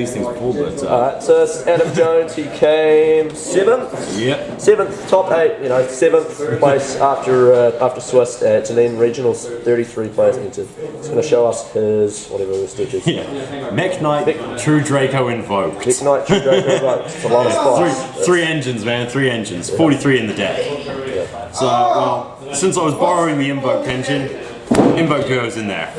these things before, but... Alright, so it's Adam Jones, he came 7th? Yep. 7th, top 8, 7th place after Swiss at Dunedin Regionals, 33 players entered. He's going to show us his, whatever this dude is. Yeah. Mekk-Knight, True Draco Invoked. Mekk-Knight, True Draco Invoked. It's a lot of spice. Three engines, man, 3 engines. 43 in the deck. Yeah. So, well, since I was borrowing the Invoked engine, Invoked goes in there.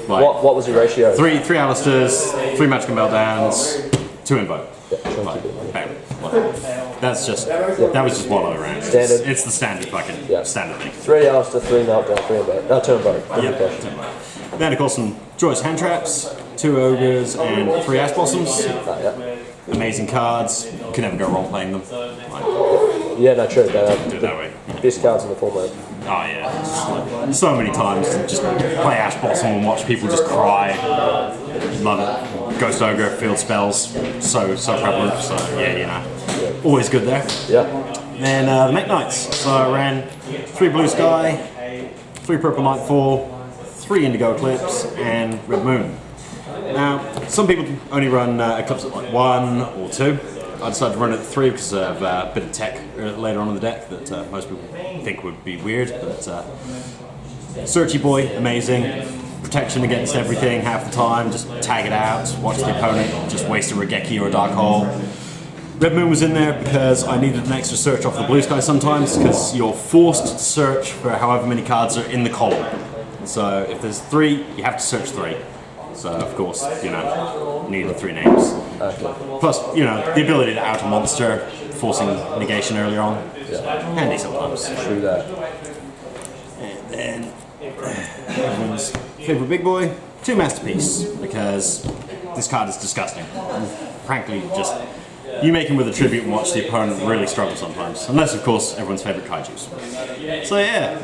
Like, what was your ratio? 3 Alistairs, 3 Magical Meltdowns, 2 Invoked. Bam. That's just, that was just one other round. Standard. It's the standard fucking standard thing. 3 Alistair, 3 Meltdown, 3 Invoked. No, 2 Invoked. Yep. Then of course some Joyce hand traps, 2 ogres and 3 ash blossoms. Amazing cards. You can never go wrong playing them. Yeah, no, true. Do it that way. Best cards in the format. Oh yeah, just so many times to just play Ash Blossom and watch people just cry. Love it. Ghost Ogre, field spells, so prevalent. So yeah, always good there. Yeah. Then the Mekk-Knights. So I ran 3 Blue Sky, 3 Purple Nightfall, 3 Indigo Eclipse, and Red Moon. Now, some people only run Eclipse at like 1 or 2. I decided to run it at 3 because of a bit of tech later on in the deck that most people think would be weird. But Searchy Boy, amazing. Protection against everything half the time, just tag it out, watch the opponent, just waste a Regeki or a Dark Hole. Red Moon was in there because I needed an extra search off the Blue Sky sometimes because you're forced to search for however many cards are in the column. So if there's 3, you have to search 3. So of course, needed 3 names. Okay. Plus, the ability to out a monster, forcing negation earlier on. Handy sometimes. True that. And then everyone's favorite big boy, 2 Masterpiece, because this card is disgusting. Frankly, just you make him with a tribute and watch the opponent really struggle sometimes. Unless, of course, everyone's favorite kaijus. So yeah,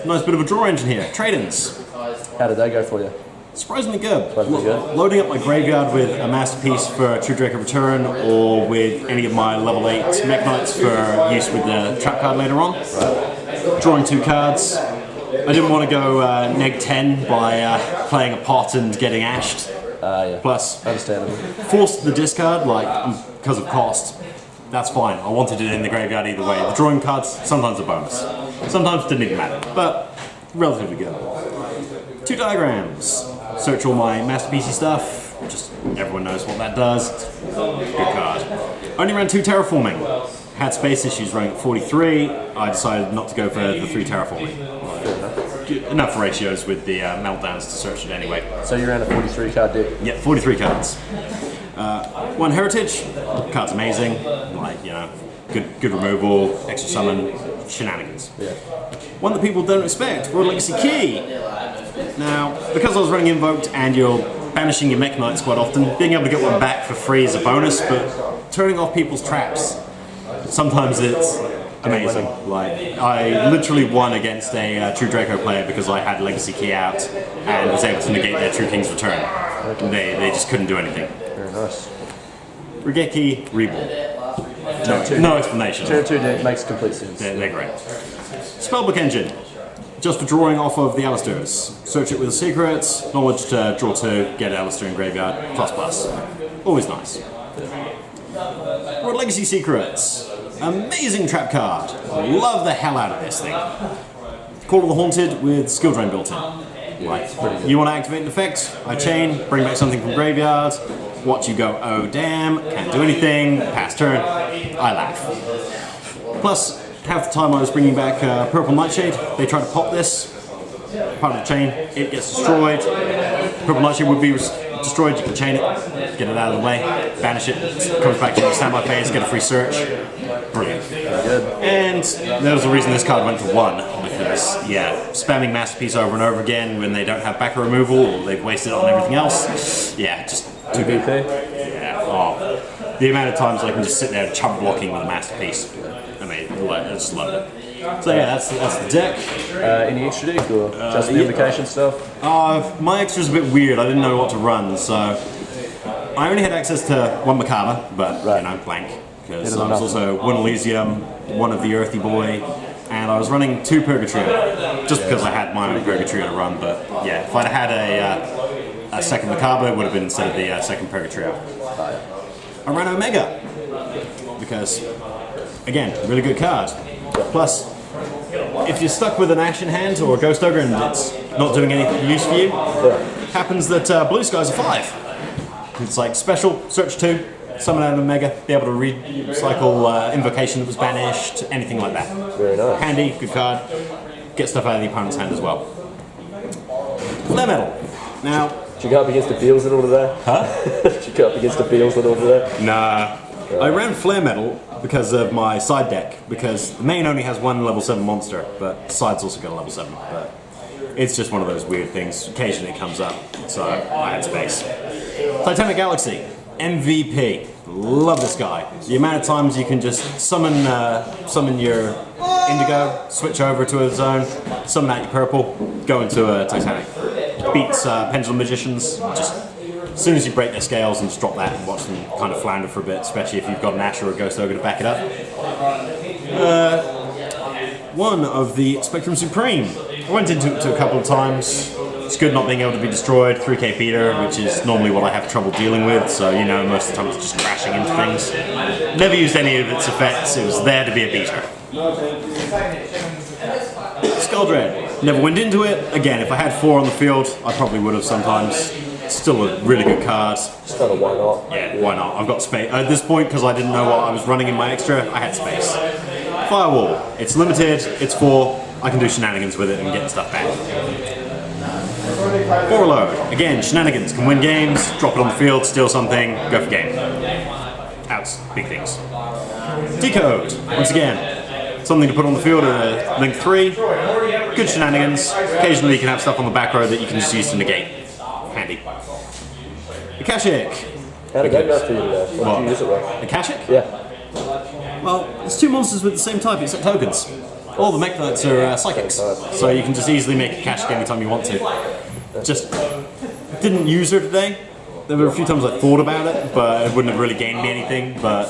nice bit of a draw engine here. Trade-ins. How did they go for you? Surprisingly good. Surprisingly good. Loading up my graveyard with a Masterpiece for True Draco Return, or with any of my level 8 Mekk-Knights for use with the trap card later on. Right. Drawing 2 cards. I didn't want to go neg 10 by playing a pot and getting ashed. Yeah. Plus, understandable. Forced the discard, because of cost. That's fine. I wanted it in the graveyard either way. The drawing cards, sometimes a bonus. Sometimes it didn't even matter, but relatively good. 2 diagrams. Search all my Masterpiece stuff. Just everyone knows what that does. Good card. Only ran 2 terraforming. Had space issues running at 43. I decided not to go for the 3 terraforming. Enough ratios with the meltdowns to search it anyway. So you ran a 43 card deck? Yeah, 43 cards. 1 heritage. Card's amazing. Good removal, extra summon, shenanigans. Yeah. One that people don't expect, Royal Legacy Key. Now, because I was running Invoked and you're banishing your Mekk-Knights quite often, being able to get one back for free is a bonus, but turning off people's traps, sometimes it's amazing. I literally won against a True Draco player because I had Legacy Key out and was able to negate their True King's return. Okay. They just couldn't do anything. Very nice. Regeki, Reborn. No explanation. 2 deck makes complete sense. They're great. Spellbook engine. Just for drawing off of the Alistairs. Search it with a secret, knowledge to draw 2, get Alistair in graveyard, ++. Always nice. Royal Legacy Secrets. Amazing trap card. Love the hell out of this thing. Call of the Haunted with skill drain built in. You want to activate an effect, I chain, bring back something from graveyard, watch you go, oh damn, can't do anything, pass turn, I laugh. Plus, half the time I was bringing back Purple Nightshade, they try to pop this, part of the chain, it gets destroyed, Purple Nightshade would be destroyed, you can chain it, get it out of the way, banish it, comes back to the standby phase, get a free search, brilliant. And there was the reason this card went to 1, because spamming Masterpiece over and over again when they don't have backer removal, or they've wasted it on everything else, just too good. The amount of times I can just sit there chump blocking with a Masterpiece. I just love it. So that's the deck. Any extra deck or just the invocation stuff? My extra's a bit weird. I didn't know what to run, so I only had access to 1 Macabre, but blank. Because I was also 1 Elysium, 1 of the Earthy Boy, and I was running 2 Purgatrio, just because I had my own Purgatrio to run. But if I'd had a second Macabre, it would have been instead of the second Purgatrio. I ran Omega because, again, really good card. Plus, if you're stuck with an Ash in hand or a Ghost Ogre and it's not doing any use for you, happens that Blue Sky's a 5. It's like special, search 2, summon out an Omega, be able to recycle Invocation that was banished, anything like that. Very nice. Handy, good card. Get stuff out of the opponent's hand as well. Flare Metal. Now, did you go up against the Beals in order there? huh? Did you go up against the Beals in order there? Nah. I ran Flare Metal because of my side deck, because the main only has one level 7 monster, but the side's also got a level 7. But it's just one of those weird things. Occasionally it comes up, so I had space. Titanic Galaxy, MVP. Love this guy. The amount of times you can just summon your Indigo, switch over to a zone, summon out your purple, go into a Titanic. Beats Pendulum Magicians. Just as soon as you break their scales and just drop that and watch them kind of flounder for a bit, especially if you've got an Ash or a Ghost Ogre to back it up. One of the Spectrum Supreme. I went into it a couple of times. It's good not being able to be destroyed. 3k beater, which is normally what I have trouble dealing with, so you know, most of the time it's just crashing into things. Never used any of its effects, it was there to be a beater. Skuldred. Never went into it. Again, if I had 4 on the field, I probably would have sometimes. Still a really good card. Just kind of why not? Yeah, why not? I've got space. At this point, because I didn't know what I was running in my extra, I had space. Firewall. It's limited, it's 4. I can do shenanigans with it and get stuff back. Overload. Again, shenanigans. Can win games, drop it on the field, steal something, go for game. Outs. Big things. Decode. Once again, something to put on the field at link 3. Good shenanigans. Occasionally you can have stuff on the back row that you can just use to negate. Handy. Akashic. How did that go for you today? What did you use it with? Akashic? Yeah. Well, there's 2 monsters with the same type except tokens. All the Mekk-Knights are psychics, so you can just easily make Akashic anytime you want to. Just didn't use her today. There were a few times I thought about it, but it wouldn't have really gained me anything. But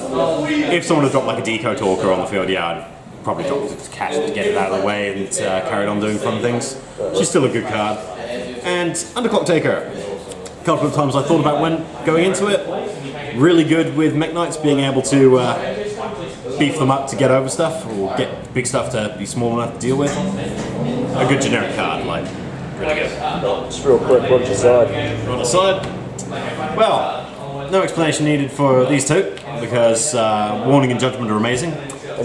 if someone had dropped like a Deco Talker on the field, yeah, I'd probably drop the Akashic to get it out of the way and carried on doing fun things. She's still a good card. And Underclock Taker. A couple of times I thought about when going into it. Really good with Mekk-Knights being able to beef them up to get over stuff, or get big stuff to be small enough to deal with. A good generic card, like, really good. Just real quick, what did you decide? On the side, well, no explanation needed for these 2, because Warning and Judgment are amazing.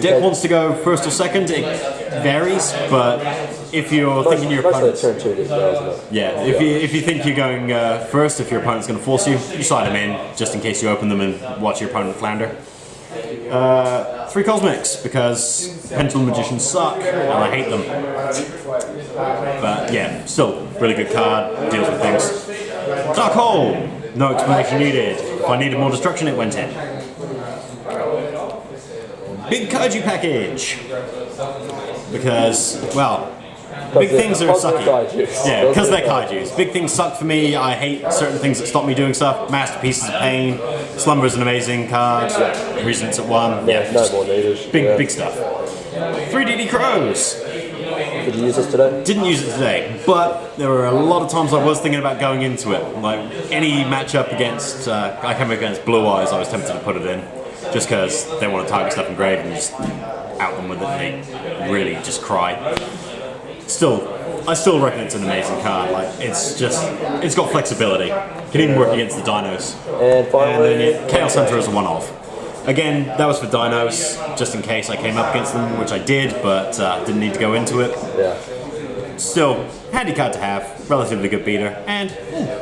Deck wants to go 1st or 2nd, it varies, but if you're thinking your opponent's... turn 2 did well, isn't it? Yeah, if you think you're going 1st, if your opponent's going to force you, you side them in, just in case you open them and watch your opponent flounder. 3 Cosmics, because Pendulum Magicians suck, and I hate them. But yeah, still, really good card, deals with things. Dark Hole, no explanation needed. If I needed more destruction, it went in. Big Kaiju Package, because, well, big things are sucky. Yeah, because they're kaijus. Big things suck for me. I hate certain things that stop me doing stuff. Masterpieces of Pain. Slumber's an amazing card. Resonance at 1. Yeah, no more needed. Big stuff. 3DD Crows. Did you use this today? Didn't use it today, but there were a lot of times I was thinking about going into it. Like any matchup against, I came against Blue Eyes, I was tempted to put it in, just because they want to target stuff engraved and just out them with it, and they really just cry. I still reckon it's an amazing card. Like it's got flexibility. Can even work against the dinos. And finally, and then Chaos Hunter is a one-off. Again, that was for dinos, just in case I came up against them, which I did, but didn't need to go into it. Yeah. Still, handy card to have, relatively good beater, and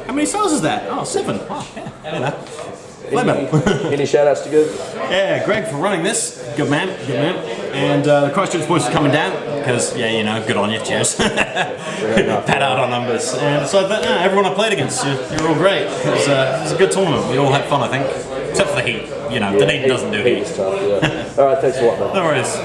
how many stars is that? Oh, 7. Oh, yeah, you know. Any shout outs to give? Yeah, Greg for running this. Good man, good man. And the Christchurch boys are coming down, because, yeah, you know, good on you, cheers. Pat out our numbers. And so everyone I played against, you're all great. It was a good tournament. We all had fun, I think. Except for the heat. You know, Dunedin doesn't do heat. Tough, yeah. Alright, thanks a lot, man. No worries.